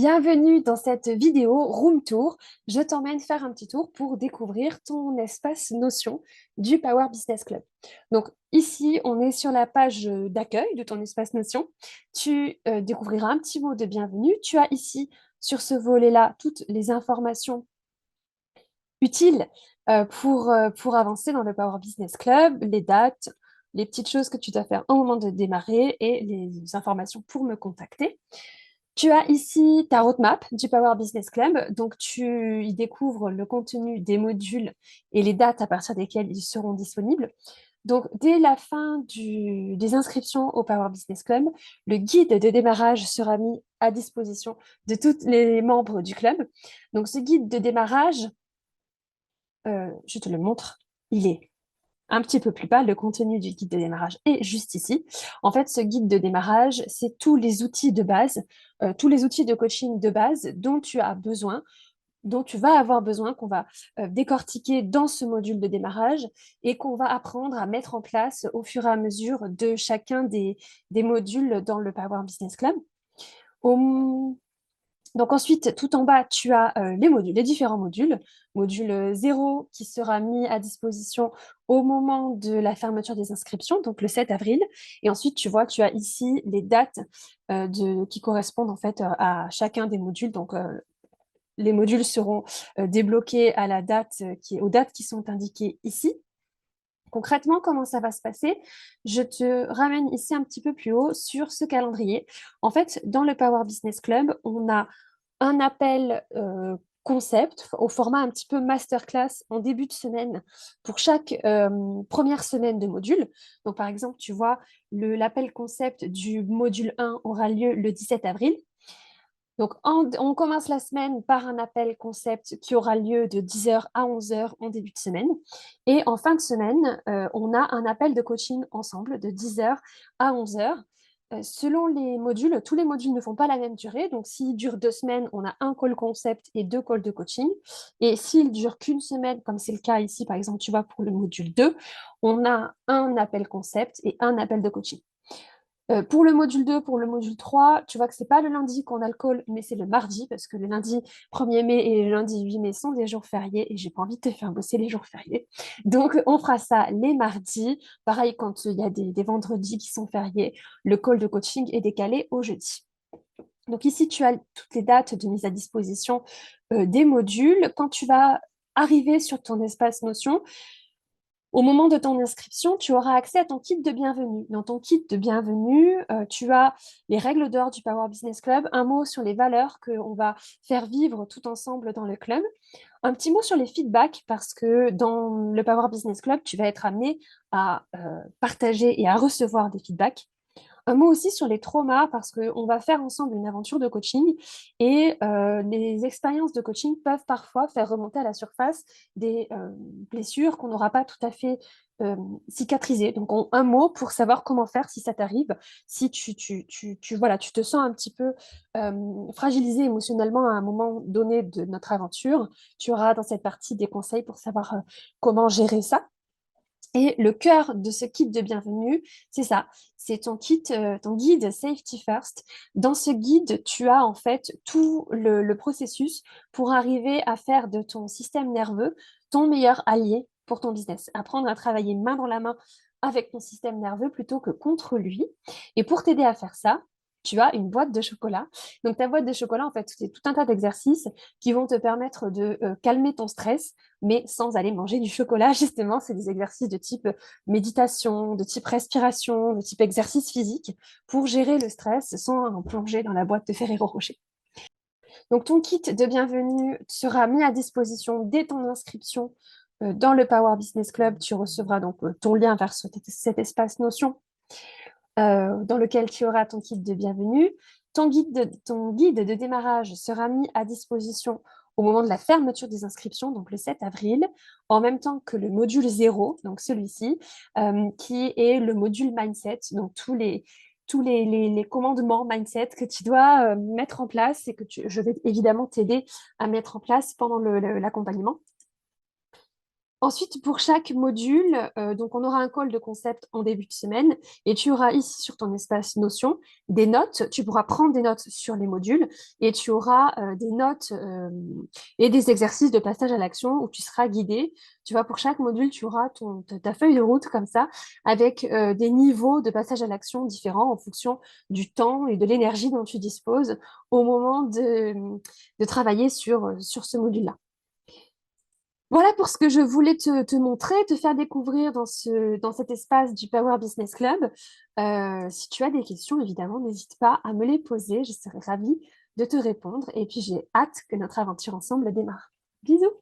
Bienvenue dans cette vidéo Room Tour. Je t'emmène faire un petit tour pour découvrir ton espace Notion du Power Business Club. Donc ici, on est sur la page d'accueil de ton espace Notion. Tu découvriras un petit mot de bienvenue. Tu as ici, sur ce volet-là, toutes les informations utiles pour avancer dans le Power Business Club, les dates, les petites choses que tu dois faire au moment de démarrer et les informations pour me contacter. Tu as ici ta roadmap du Power Business Club. Donc, tu y découvres le contenu des modules et les dates à partir desquelles ils seront disponibles. Donc, dès la fin des inscriptions au Power Business Club, le guide de démarrage sera mis à disposition de tous les membres du club. Donc, ce guide de démarrage, je te le montre, il est un petit peu plus bas, le contenu du guide de démarrage est juste ici. En fait, ce guide de démarrage, c'est tous les outils de base, tous les outils de coaching de base dont tu as besoin, dont tu vas avoir besoin, qu'on va décortiquer dans ce module de démarrage et qu'on va apprendre à mettre en place au fur et à mesure de chacun des modules dans le Power Business Club. Au Donc ensuite, tout en bas, tu as les modules, les différents modules. Module 0 qui sera mis à disposition au moment de la fermeture des inscriptions, donc le 7 avril. Et ensuite, tu vois, tu as ici les dates qui correspondent en fait à chacun des modules. Donc les modules seront débloqués à la date aux dates qui sont indiquées ici. Concrètement, comment ça va se passer? Je te ramène ici un petit peu plus haut sur ce calendrier. En fait, dans le Power Business Club, on a un appel concept au format un petit peu masterclass en début de semaine pour chaque première semaine de module. Donc, par exemple, tu vois, l'appel concept du module 1 aura lieu le 17 avril. Donc, on commence la semaine par un appel concept qui aura lieu de 10h à 11h en début de semaine. Et en fin de semaine, on a un appel de coaching ensemble de 10h à 11h. Selon les modules, tous les modules ne font pas la même durée. Donc, s'ils durent 2 semaines, on a un call concept et 2 calls de coaching. Et s'ils durent qu'une semaine, comme c'est le cas ici, par exemple, tu vois, pour le module 2, on a un appel concept et un appel de coaching. Pour le module 2, pour le module 3, tu vois que c'est pas le lundi qu'on a le call, mais c'est le mardi, parce que le lundi 1er mai et le lundi 8 mai sont des jours fériés et j'ai pas envie de te faire bosser les jours fériés. Donc, on fera ça les mardis. Pareil, quand il y a des vendredis qui sont fériés, le call de coaching est décalé au jeudi. Donc ici, tu as toutes les dates de mise à disposition des modules. Quand tu vas arriver sur ton espace Notion, au moment de ton inscription, tu auras accès à ton kit de bienvenue. Dans ton kit de bienvenue, tu as les règles d'or du Power Business Club, un mot sur les valeurs qu'on va faire vivre tout ensemble dans le club, un petit mot sur les feedbacks, parce que dans le Power Business Club, tu vas être amené à partager et à recevoir des feedbacks. Un mot aussi sur les traumas, parce qu'on va faire ensemble une aventure de coaching et les expériences de coaching peuvent parfois faire remonter à la surface des blessures qu'on n'aura pas tout à fait cicatrisées. Donc, un mot pour savoir comment faire si ça t'arrive, si voilà, tu te sens un petit peu fragilisé émotionnellement à un moment donné de notre aventure. Tu auras dans cette partie des conseils pour savoir comment gérer ça. Et le cœur de ce kit de bienvenue, c'est ça, c'est ton kit, ton guide Safety First. Dans ce guide, tu as en fait tout le processus pour arriver à faire de ton système nerveux ton meilleur allié pour ton business. Apprendre à travailler main dans la main avec ton système nerveux plutôt que contre lui. Et pour t'aider à faire ça, tu as une boîte de chocolat. Donc ta boîte de chocolat, en fait, c'est tout un tas d'exercices qui vont te permettre de calmer ton stress, mais sans aller manger du chocolat, justement. C'est des exercices de type méditation, de type respiration, de type exercice physique pour gérer le stress sans en plonger dans la boîte de Ferrero Rocher. Donc, ton kit de bienvenue sera mis à disposition dès ton inscription dans le Power Business Club. Tu recevras donc ton lien vers cet espace Notion dans lequel tu auras ton kit de bienvenue. Ton guide de démarrage sera mis à disposition au moment de la fermeture des inscriptions, donc le 7 avril, en même temps que le module 0, donc celui-ci, qui est le module mindset, donc tous les commandements mindset que tu dois mettre en place et que je vais évidemment t'aider à mettre en place pendant l'accompagnement. Ensuite, pour chaque module, donc on aura un call de concept en début de semaine et tu auras ici sur ton espace Notion des notes. Tu pourras prendre des notes sur les modules et tu auras des notes et des exercices de passage à l'action où tu seras guidé. Tu vois, pour chaque module, tu auras ta feuille de route comme ça avec des niveaux de passage à l'action différents en fonction du temps et de l'énergie dont tu disposes au moment de travailler sur ce module-là. Voilà pour ce que je voulais te montrer, te faire découvrir dans cet espace du Power Business Club. Si tu as des questions, évidemment, n'hésite pas à me les poser. Je serai ravie de te répondre. Et puis, j'ai hâte que notre aventure ensemble démarre. Bisous!